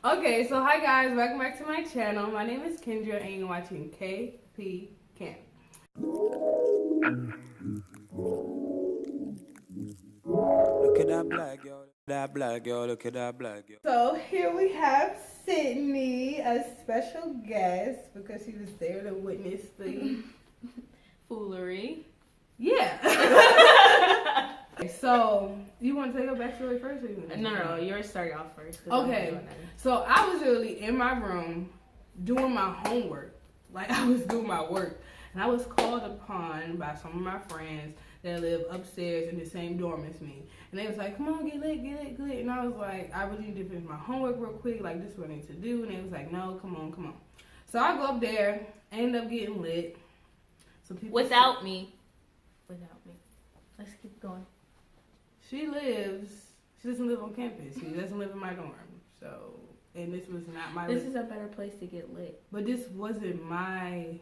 Okay, so hi guys, welcome back to my channel. My name is Kendra and you're watching KP Camp. Look at that black girl. That black girl, look at that black girl. So here we have Sydney, a special guest, because she was there to witness the foolery. Yeah. So you want to take a backstory first, or you want to No, yours start off first. Okay. So I was literally in my room doing my homework, like I was doing my work, and I was called upon by some of my friends that live upstairs in the same dorm as me, and they was like, "Come on, get lit," and I was like, "I really need to finish my homework real quick. Like this is what I need to do," and they was like, "No, come on." So I go up there, end up getting lit. Some people without me. Let's keep going. She doesn't live on campus. She doesn't live in my dorm. So, and this was not my. This is a better place to get lit. But this wasn't my.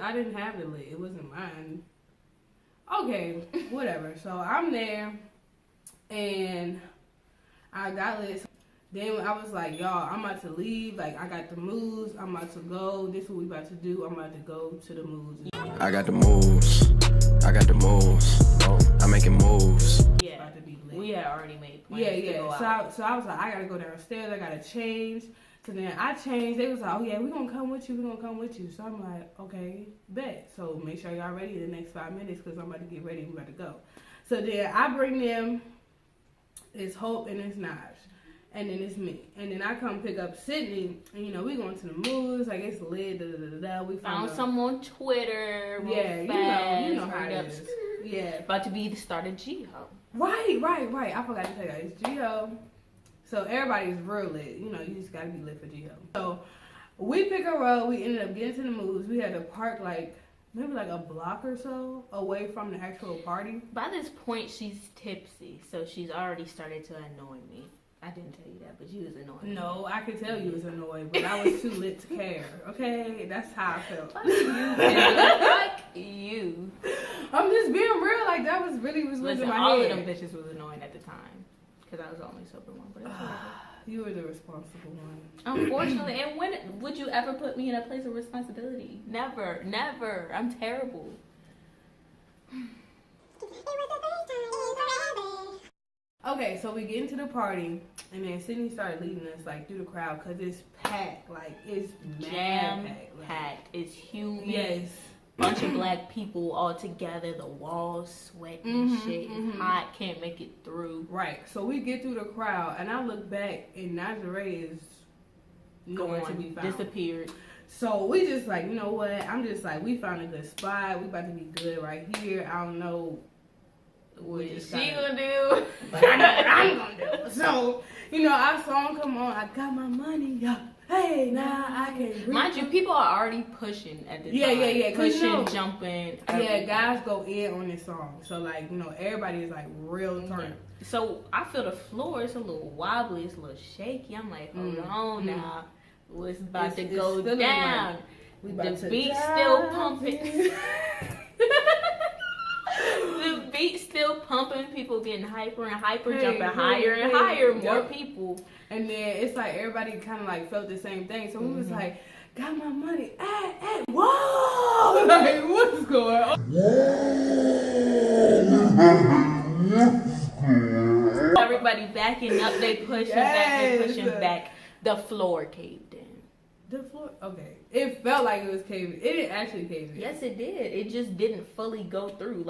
I didn't have the lit. It wasn't mine. Okay, whatever. So I'm there, and I got lit. Then I was like, y'all, I'm about to leave. Like, I got the moves. I'm about to go. This is what we about to do. I'm about to go to the moves. I got the moves. I'm making moves. Yeah. We had already made plans. Yeah. So I was like, I gotta go downstairs. I gotta change. So then I changed. They was like, oh yeah, we're gonna come with you. So I'm like, okay, bet. So make sure y'all ready in the next 5 minutes because I'm about to get ready and we're about to go. So then I bring them. It's Hope and it's Naj. And then it's me. And then I come pick up Sydney. And we going to the movies. Like it's lit. We found some on Twitter. Yeah, you know how it is. Yeah. About to be the start of G-Ho. Right. I forgot to tell you. It's G-Ho. So everybody's real lit. You just gotta be lit for G-Ho. So we pick her up. We ended up getting to the movies. We had to park maybe a block or so away from the actual party. By this point, she's tipsy. So she's already started to annoy me. I didn't tell you that, but you was annoyed. No, I could tell you was annoyed, but I was too lit to care. Okay, that's how I felt. Fuck you. I'm just being real. Like that was really was Listen, my all head. of them bitches was annoying at the time because I was the only sober one. But you were the responsible one. Unfortunately, and when would you ever put me in a place of responsibility? Never. I'm terrible. Okay, so we get into the party, and then Sydney started leading us through the crowd because it's packed, it's jam-packed. It's humid. Yes. Bunch of black people all together. The walls sweating, shit. It's hot. Can't make it through. Right. So we get through the crowd, and I look back, and Nazare is nowhere to be found. Disappeared. So we just you know what? I'm just we found a good spot. We about to be good right here. I don't know. What is she gonna do? But I know what I'm gonna do. So, our song come on. I got my money, yeah. Hey, now I can. Mind you, people are already pushing at the time. Yeah. Pushing, jumping. Yeah, guys go in on this song. So, everybody is real turned. So, I feel the floor is a little wobbly. It's a little shaky. I'm like, hold on now. What's about to go down? The beat's still pumping. The beat's still pumping, people getting hyper and hyper, jumping higher and higher, more people. And then it's everybody kind of felt the same thing. So we was got my money, hey, whoa! What's going on? Everybody backing up, they pushing back. The floor caved in. The floor, okay. It felt like it was caving. It didn't actually cave in. Yes, it did. It just didn't fully go through.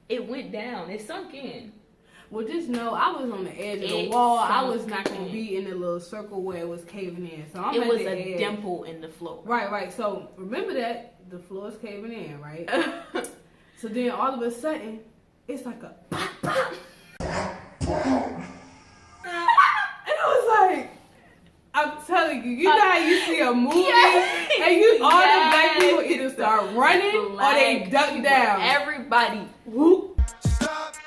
It went down. It sunk in. Well, just know I was on the edge of the wall. I was not going to be in the little circle where it was caving in. So I'm it at was the a edge. dimple in the floor. Right. So remember that the floor is caving in, right? So then all of a sudden, it's like a pop, pop. And I was I'm telling you, know how you see a movie and all the black people either start running or they duck down. Everybody, whoop. Stop.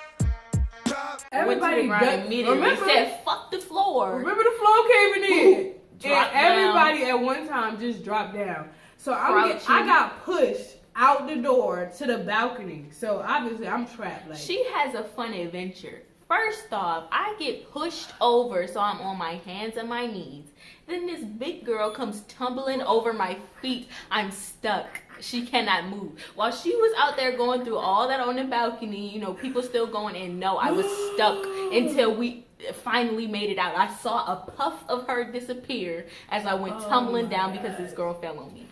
Everybody ducked. Remember, said, "Fuck the floor." Remember the floor caving in, and everybody at one time just dropped down. So I got pushed out the door to the balcony. So obviously I'm trapped. She has a fun adventure First off, I get pushed over, so I'm on my hands and my knees. Then this big girl comes tumbling over my feet. I'm stuck. She cannot move. While she was out there going through all that on the balcony, you know, people still going in. No, I was stuck until we finally made it out. I saw a puff of her disappear as I went tumbling down because this girl fell on me.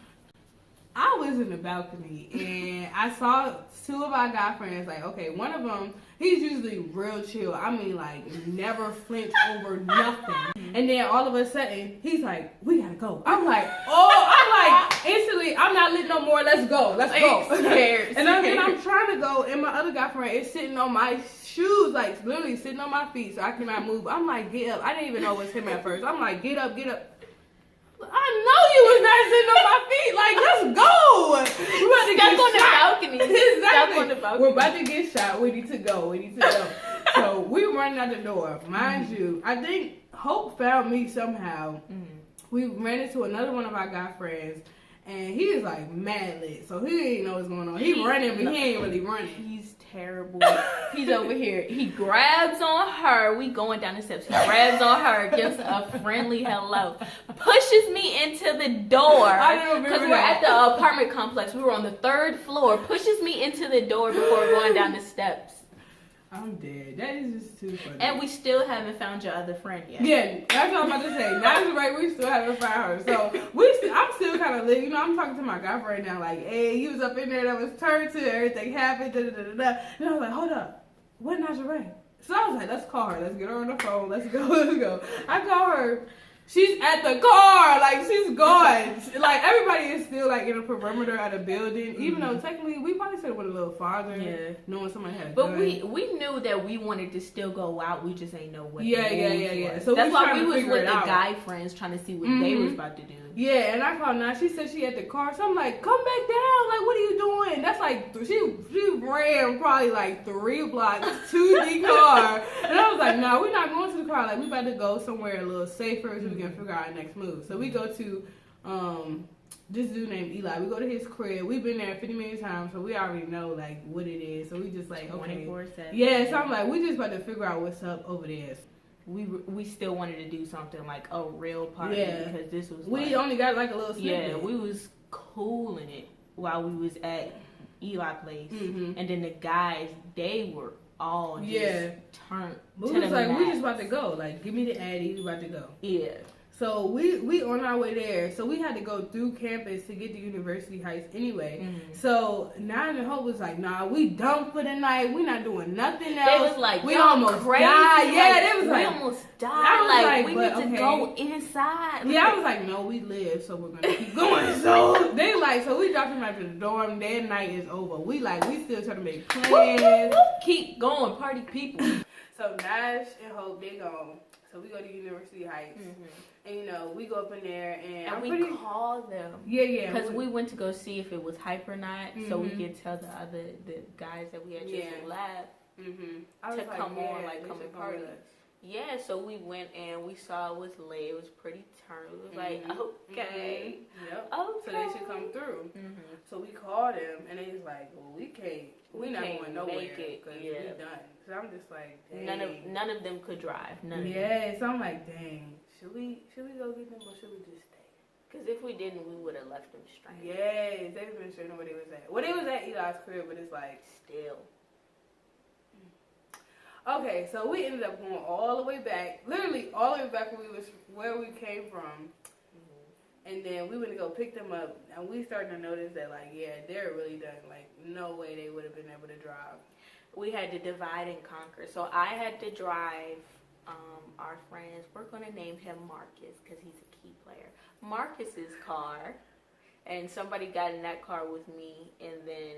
I was in the balcony and I saw two of our guy friends. Like, okay, one of them, he's usually real chill. I mean, like, never flinch over nothing. And then all of a sudden, he's like, we gotta go. I'm like, instantly, I'm not lit no more. Let's go. Let's go. Scared. And I'm trying to go, and my other guy friend is sitting on my shoes, like, literally sitting on my feet so I cannot move. I'm like, get up. I didn't even know it was him at first. I'm like, get up, get up. I know you was not sitting on my feet. Like, let's go. We're about to Stuck get on the shot. balcony. Exactly. Stuck on the balcony. We're about to get shot. We need to go. We need to go. So we running out the door. Mind you, I think Hope found me somehow. We ran into another one of our guy friends, and he is like mad lit. So he didn't know what's going on. He running, but he ain't really running. He's terrible. He's over here. He grabs on her. We going down the steps. He grabs on her, gives a friendly hello, pushes me into the door. I don't remember because we're at the apartment complex. We were on the 3rd floor. Pushes me into the door before going down the steps. I'm dead. That is just too funny. And we still haven't found your other friend yet. Yeah, that's what I'm about to say. That's right. We still haven't found her. So I'm still kind of lit. You know, I'm talking to my guy right now. Like, hey, he was up in there. That was turned to. Everything happened. Da, da, da, da, da. And I was like, hold up. What Najee? So I was like, let's call her. Let's get her on the phone. Let's go. Let's go. I call her. She's at the car. Like, she's gone. Like, everybody is still, like, in a perimeter at a building. Even though, technically, we probably should have went a little farther. Yeah. Knowing somebody had a gun. But we knew that we wanted to still go out. We just ain't know what Yeah. So that's why we was with the guy friends trying to see what they was about to do. Yeah, and I called now. She said she at the car. So I'm like, come back down. Like, what are you doing? That's like, she ran probably like 3 blocks to the car. And I was like, no, we're not going to the car. Like, we about to go somewhere a little safer so we can figure out our next move. So we go to this dude named Eli. We go to his crib. We've been there 50 million times, so we already know like what it is. So we just like, okay. 24/7. Yeah, so I'm like, we just about to figure out what's up over there. We still wanted to do something like a real party because this was we only got like a little snippet. Yeah, we was cooling it while we was at Eli place, and then the guys they were all just turned. We was like, we just about to go. Like, give me the Addy, we about to go. Yeah. So we on our way there. So we had to go through campus to get to University Heights anyway. So Nine and Hope was like, nah, we done for the night. We not doing nothing else. They was like, we almost crazy. died. Yeah, they was we like, almost died. Like we need to go inside. Yeah, I was like, no, we live, so we're gonna keep going. So they like, so we dropped him out to the dorm. Their night is over. We still trying to make plans. Keep going, party people. So Nash and Hope, they gone. So we go to University Heights. And, you know, we go up in there and we call them. Yeah. Because we went to go see if it was hype or not, so we could tell the guys that we had just left to come on, like, come and party. Yeah, so we went and we saw it was lit. It was pretty turned. It was like, okay. Yep. Okay. So they should come through. So we called them and they was like, well, we can't. We're not going nowhere because we done. So I'm just like, dang. None of them could drive. None of them. Yeah, so I'm like, dang. Should we go get them or should we just stay? Because if we didn't, we would have left them stranded. Yes, they've been sure know where they was at. Well, they was at Eli's crib, but it's like still. Okay, so we ended up going all the way back, literally all the way back where we came from. And then we went to go pick them up, and we started to notice that, like, yeah, they're really done. Like, no way they would have been able to drive. We had to divide and conquer. So I had to drive our friends. We're going to name him Marcus because he's a key player. Marcus's car, and somebody got in that car with me, and then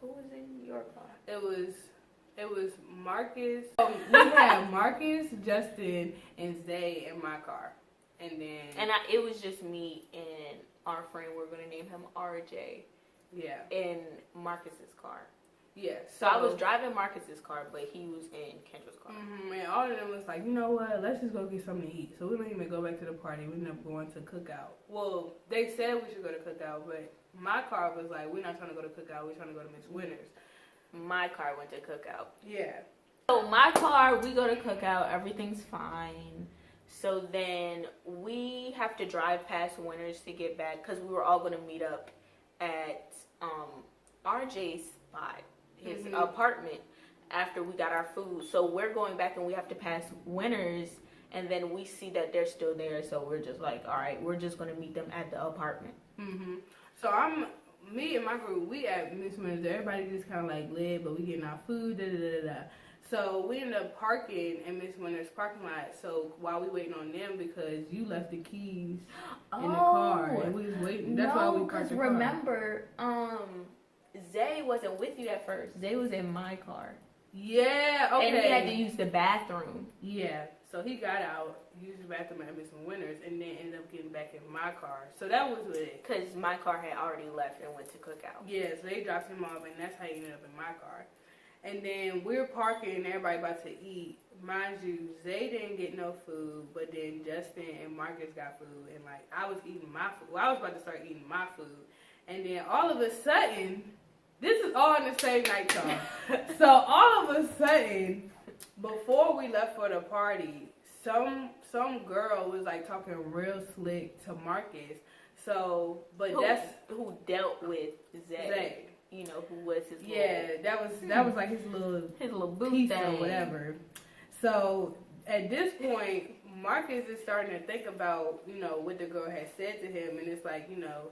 who was in your car? It was Marcus. We had Marcus, Justin, and Zay in my car. And then it was just me and our friend. We're gonna name him RJ. Yeah. In Marcus's car. Yeah. So I was driving Marcus's car, but he was in Kendra's car. And all of them was like, you know what? Let's just go get something to eat. So we didn't even go back to the party. We ended up going to Cookout. Well, they said we should go to Cookout, but my car was like, we're not trying to go to Cookout. We're trying to go to Miss Winters. My car went to Cookout. Yeah. So my car, we go to cookout, everything's fine. So then we have to drive past Winners to get back because we were all going to meet up at RJ's spot, his apartment, after we got our food. So we're going back and we have to pass Winners, and then we see that they're still there. So we're just like, all right, we're just going to meet them at the apartment. So me and my group, we at Miss Winners. Everybody just kind of like lit, but we getting our food, So we ended up parking in Miss Winners' parking lot. So while we waiting on them, because you left the keys in the car and we was waiting. That's why we parked the car. Remember, Zay wasn't with you at first. Zay was in my car. Yeah, okay. And he had to use the bathroom. Yeah. So he got out, used the bathroom at Miss Winners, and then ended up getting back in my car. So that was with it. Because my car had already left and went to cookout. Yeah, so they dropped him off, and that's how he ended up in my car. And then we're parking, and everybody about to eat. Mind you, Zay didn't get no food, but then Justin and Marcus got food. And, like, I was eating my food. Well, I was about to start eating my food. And then all of a sudden, this is all in the same night, y'all. So all of a sudden, before we left for the party, some girl was, like, talking real slick to Marcus. So, but that's who dealt with Zay. You know, who was his that was like his little boo piece thing or whatever. So at this point, Marcus is starting to think about, you know, what the girl had said to him, and it's like, you know,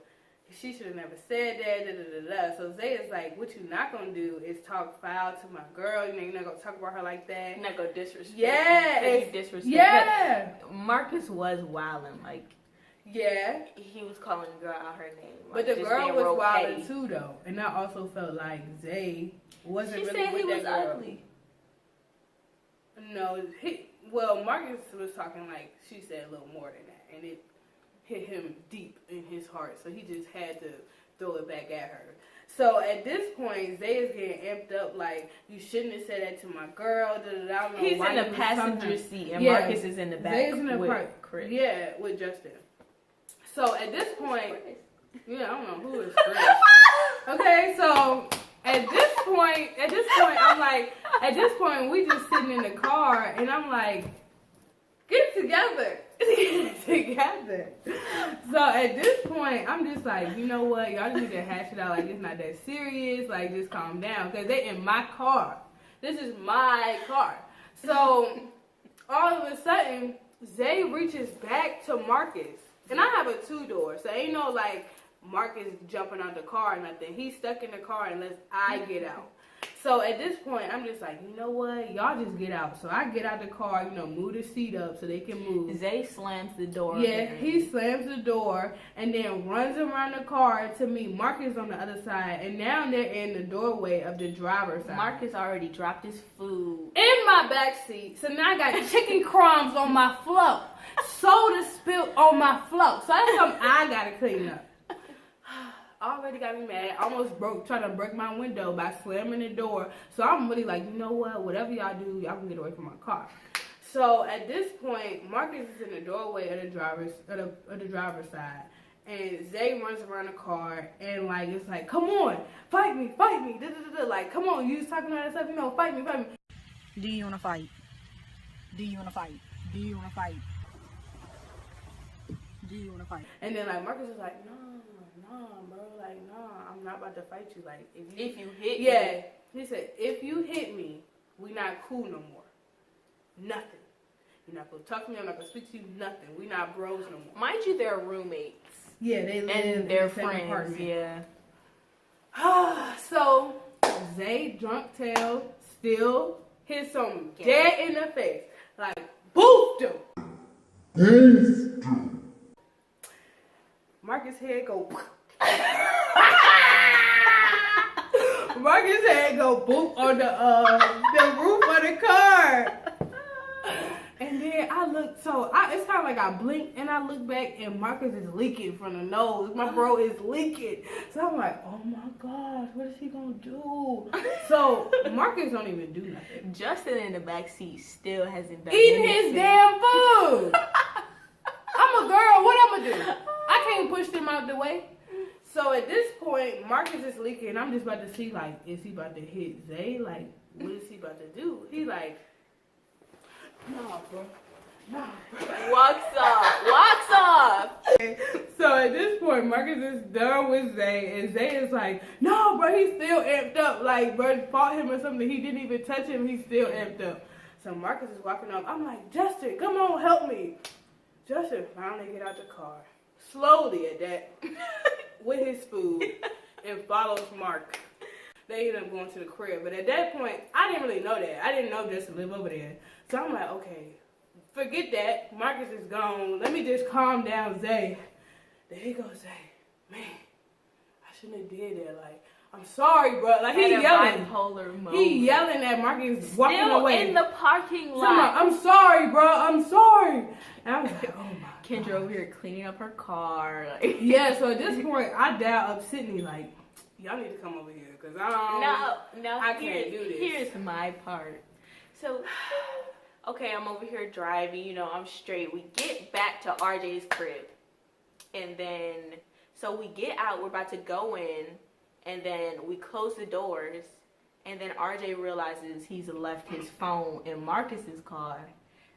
she should have never said that. So Zay is like, what you not gonna do is talk foul to my girl. You know, you're not gonna talk about her like that. You're not gonna disrespect. Yeah, you disrespect. Yeah, Marcus was wilding, like. Yeah. He was calling the girl out her name. Like, but the girl was wilding too, though. And I also felt like Zay wasn't she really said with he was that girl. ugly. No, Marcus was talking like she said a little more than that. And it hit him deep in his heart. So he just had to throw it back at her. So at this point, Zay is getting amped up like, you shouldn't have said that to my girl. He's in the passenger seat and Marcus is in the back. Zay's in the with Chris. Yeah, with Justin. So at this point, I don't know who is Chris. Okay, so at this point, I'm like, at this point, we just sitting in the car, and I'm like, get it together. So at this point, I'm just like, you know what? Y'all need to hash it out. Like, it's not that serious. Like, just calm down. Because they in my car. This is my car. So all of a sudden, Zay reaches back to Marcus. And I have a 2-door, so ain't no, like, Marcus jumping out the car or nothing. He's stuck in the car unless I get out. So at this point, I'm just like, you know what? Y'all just get out. So I get out the car, you know, move the seat up so they can move. Zay slams the door. Yeah, he slams the door and then runs around the car to meet Marcus on the other side. And now they're in the doorway of the driver's side. Marcus already dropped his food in my back seat. So now I got chicken crumbs on my floor. Soda spilled on my floor. So that's something I gotta clean up. Already got me mad. Almost tried to break my window by slamming the door. So I'm really like, you know what? Whatever y'all do, y'all can get away from my car. So at this point, Marcus is in the doorway of the driver's side. And Zay runs around the car and like it's like, come on, fight me. Like, come on, you was talking about that stuff, you know, fight me. Do you wanna fight? Do you wanna fight? Do you wanna fight? Do you wanna fight? And then like Marcus is like, no, bro, like, no, I'm not about to fight you. Like, if you hit me. He said, if you hit me, we not cool no more. Nothing. You're not gonna talk to me, I'm not gonna speak to you, nothing. We not bros no more. Mind you, they're roommates. Yeah, they live and they're in the friends, apartment. Yeah. So Zay drunk tail still hit some dead in the face. Like, boofed him. Marcus' head go. Marcus' head go boop on the roof of the car. And then I look, it's kind of like I blink and I look back and Marcus is leaking from the nose. My bro is leaking. So I'm like, oh my gosh, what is he gonna do? So Marcus don't even do nothing. Justin in the back seat still hasn't done eating his damn food. I'm a girl, what I'm gonna do? I can't push them out the way. So at this point, Marcus is leaking. I'm just about to see, like, is he about to hit Zay? Like, what is he about to do? He like, nah, bro. Nah, bro. Walks off. So at this point, Marcus is done with Zay, and Zay is like, no, bro, he's still amped up. Like, bro, fought him or something. He didn't even touch him. He's still amped up. So Marcus is walking up. I'm like, Justin, come on, help me. Justin finally get out the car, slowly at that, with his food, and follows Mark. They ended up going to the crib. But at that point, I didn't really know that. I didn't know Justin lived over there. So I'm like, okay, forget that. Marcus is gone. Let me just calm down Zay. Then he goes, Zay, man, I shouldn't have did that. Like, I'm sorry, bro. Like, he yelling. Bipolar mode. He yelling at Marcus walking Still away. in the parking lot. I'm sorry, bro. I'm sorry. And I was like, oh my Kendra God. over here cleaning up her car. Like. Yeah, so at this point, I dialed up Sydney like, y'all need to come over here. Because No, I can't do this. Here's my part. So, okay, I'm over here driving. You know, I'm straight. We get back to RJ's crib. And then, so we get out. We're about to go in. And then we close the doors. And then RJ realizes he's left his phone in Marcus's car.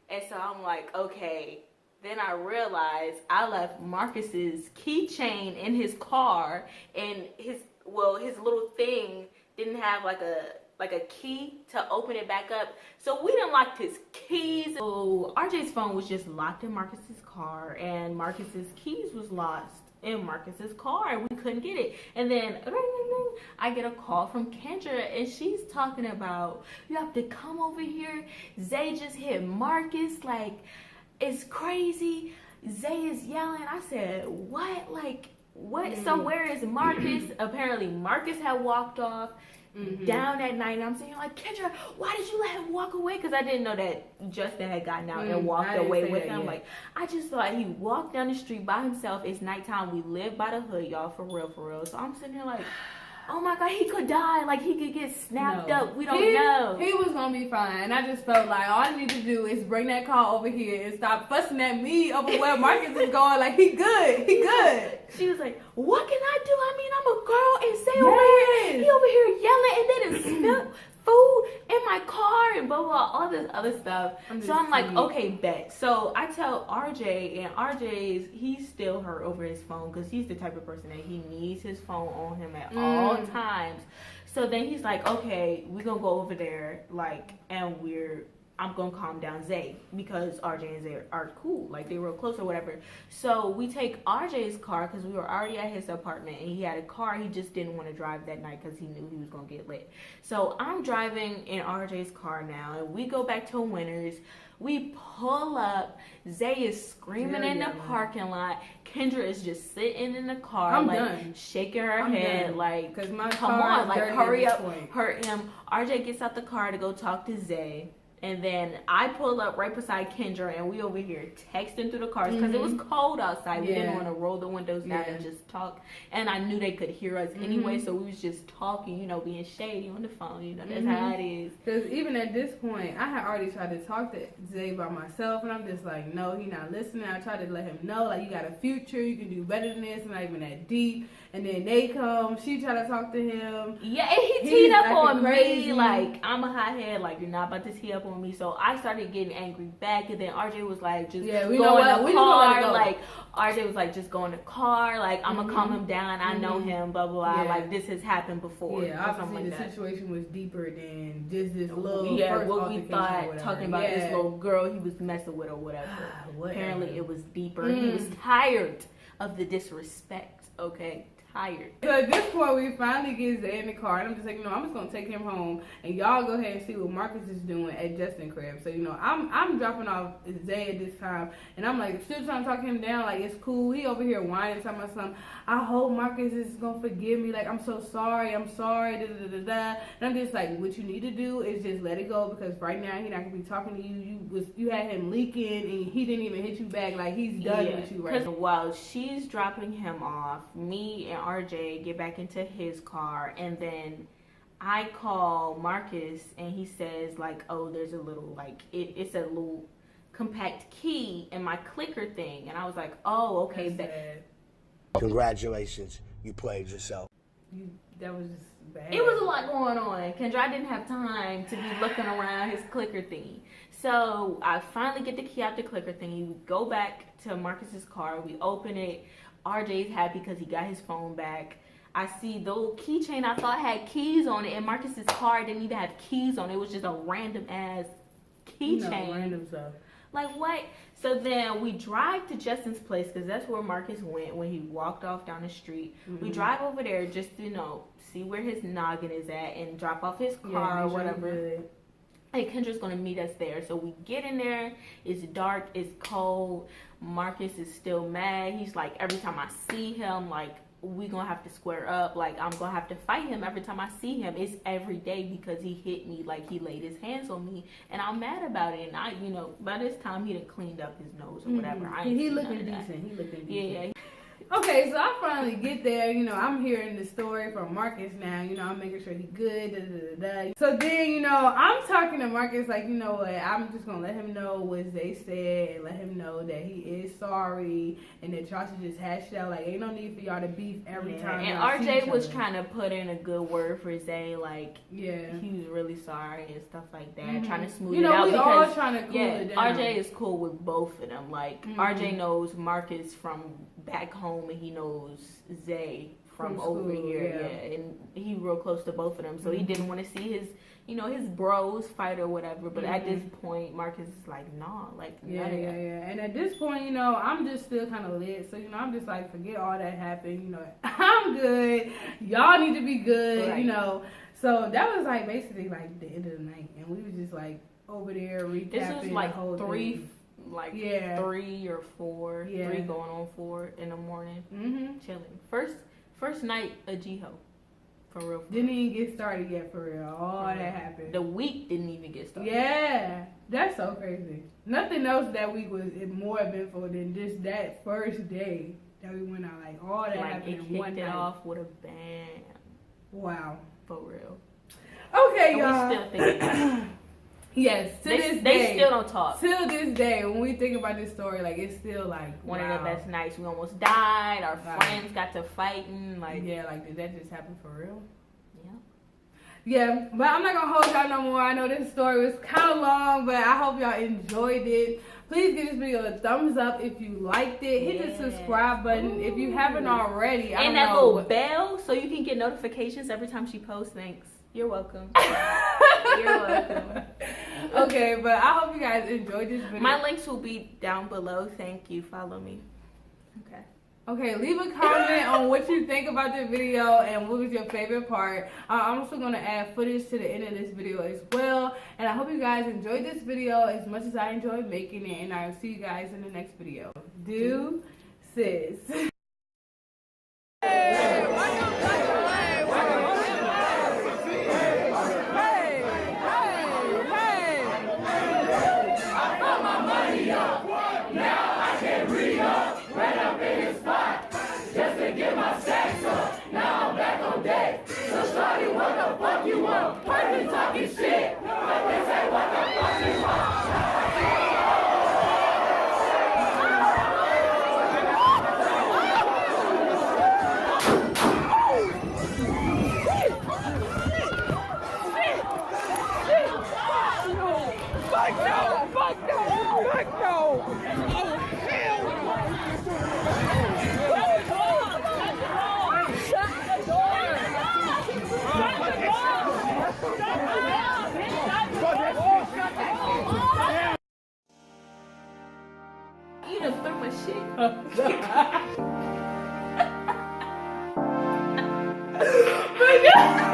And so I'm like, okay. Then I realized I left Marcus's keychain in his car. And his little thing didn't have like a key to open it back up. So we done locked his keys. So RJ's phone was just locked in Marcus's car, and Marcus's keys was lost in Marcus's car, and we couldn't get it. And then I get a call from Kendra, and she's talking about, you have to come over here. Zay just hit Marcus. Like, it's crazy. Zay is yelling. I said, what? Like, what? So where is Marcus? Apparently Marcus had walked off down that night. And I'm saying, like, Kendra, why did you let him walk away? Because I didn't know that Justin had gotten out and walked away with him. Like, I just thought he walked down the street by himself. It's nighttime. We live by the hood, y'all, for real. So I'm sitting here like, oh my God, he could die. Like, he could get snapped up. We don't know. He was going to be fine. I just felt like all I need to do is bring that car over here and stop fussing at me over where Marcus is going. Like, he good. He good. She was like, what can I do? I mean, I'm a girl and say over here. He over here yelling and then it smelled food in my car and blah, blah, all this other stuff. So I'm like, okay, bet. So I tell RJ, and he's still hurt over his phone because he's the type of person that he needs his phone on him at all times. So then he's like, okay, we're going to go over there, like, and I'm going to calm down Zay because RJ and Zay are cool. Like, they were close or whatever. So we take RJ's car because we were already at his apartment and he had a car. He just didn't want to drive that night because he knew he was going to get lit. So I'm driving in RJ's car now and we go back to Winners. We pull up. Zay is screaming in the parking lot. Kendra is just sitting in the car, shaking her head, like, come on, like, hurry up, hurt him. RJ gets out the car to go talk to Zay. And then I pull up right beside Kendra, and we over here texting through the cars because it was cold outside. We didn't want to roll the windows down and just talk. And I knew they could hear us anyway, so we was just talking, you know, being shady on the phone. You know, that's how it is. Because even at this point, I had already tried to talk to Zay by myself, and I'm just like, no, he not listening. I tried to let him know, like, you got a future. You can do better than this. It's not even that deep. And then they come. She tried to talk to him. Yeah, and he teed up on me. Like, I'm a hothead. Like, you're not about to tee up on me. So I started getting angry back. And then RJ was like, just go in the car. Like, RJ was like, just go in the car. Like, I'm going to calm him down. I know him, blah, blah, blah. Like, this has happened before. Yeah, obviously the situation was deeper than just this little what we thought, talking about this little girl he was messing with or whatever. Apparently, it was deeper. He was tired of the disrespect, okay? Tired. So at this point, we finally get Zay in the car, and I'm just like, I'm just gonna take him home, and y'all go ahead and see what Marcus is doing at Justin crib. So I'm dropping off Zay at this time, and I'm like still trying to talk him down, like it's cool. He over here whining, talking about something. I hope Marcus is gonna forgive me. Like, I'm so sorry. Da da da da. And I'm just like, what you need to do is just let it go because right now he's not gonna be talking to you. You had him leaking, and he didn't even hit you back. Like, he's done with you right now. While she's dropping him off, me and RJ get back into his car, and then I call Marcus and he says, like, oh, there's a little, like, it's a little compact key in my clicker thing. And I was like, oh, okay. Congratulations, you played yourself. that was just bad. It was a lot going on. Kendra didn't have time to be looking around his clicker thingy. So I finally get the key out the clicker thingy. We go back to Marcus's car. We open it. RJ's happy because he got his phone back. I see the little keychain I thought had keys on it, and Marcus's car didn't even have keys on it. It was just a random ass keychain. Random stuff. Like, what? So then we drive to Justin's place because that's where Marcus went when he walked off down the street. We drive over there just to, see where his noggin is at and drop off his car or whatever. And Kendra's going to meet us there. So we get in there. It's dark. It's cold. Marcus is still mad. He's like, every time I see him, like, we gonna have to square up. Like, I'm gonna have to fight him every time I see him. It's every day because he hit me, like he laid his hands on me, and I'm mad about it. And I, by this time he done cleaned up his nose or whatever. He looking decent. He looking decent. Yeah. Okay, so I finally get there. I'm hearing the story from Marcus now. I'm making sure he's good. Da, da, da, da. So then, I'm talking to Marcus like, you know what? I'm just gonna let him know what they said and let him know that he is sorry and that y'all should just hash it out. Like, ain't no need for y'all to beef every time. And RJ was trying to put in a good word for Zay, like, he was really sorry and stuff like that, trying to smooth it out. We all trying to cool it down. RJ is cool with both of them. Like, RJ knows Marcus from back home, and he knows Zay from over here, and he real close to both of them, so he didn't want to see his, his bros fight or whatever. But at this point, Marcus is like, nah, like, And at this point, I'm just still kind of lit, so I'm just like, forget all that happened. I'm good. Y'all need to be good, right. So that was like basically like the end of the night, and we was just like over there recapping this was like the whole 3 thing. 3 or 4, 3 going on 4 in the morning, chilling. First night of Jiho, for real. Didn't even get started yet, for real. All that happened. The week didn't even get started. Yeah, that's so crazy. Nothing else that week was more eventful than just that first day that we went out. Like, all that happened in one night. It kicked it off with a bang. Wow. For real. Okay, and y'all. we still thinking. Yes, they day, still don't talk. Till this day, when we think about this story, like, it's still like one of the best nights. We almost died. Our friends got to fighting. Like, like, did that just happen for real? Yeah. Yeah, but I'm not gonna hold y'all no more. I know this story was kind of long, but I hope y'all enjoyed it. Please give this video a thumbs up if you liked it. Hit the subscribe button if you haven't already. And that little bell so you can get notifications every time she posts. Thanks. You're welcome. You're welcome. Okay, but I hope you guys enjoyed this video. My links will be down below. Thank you. Follow me. Okay, leave a comment on what you think about the video and what was your favorite part. I'm also going to add footage to the end of this video as well. And I hope you guys enjoyed this video as much as I enjoyed making it. And I'll see you guys in the next video. Deuces. You done threw my shit. My God.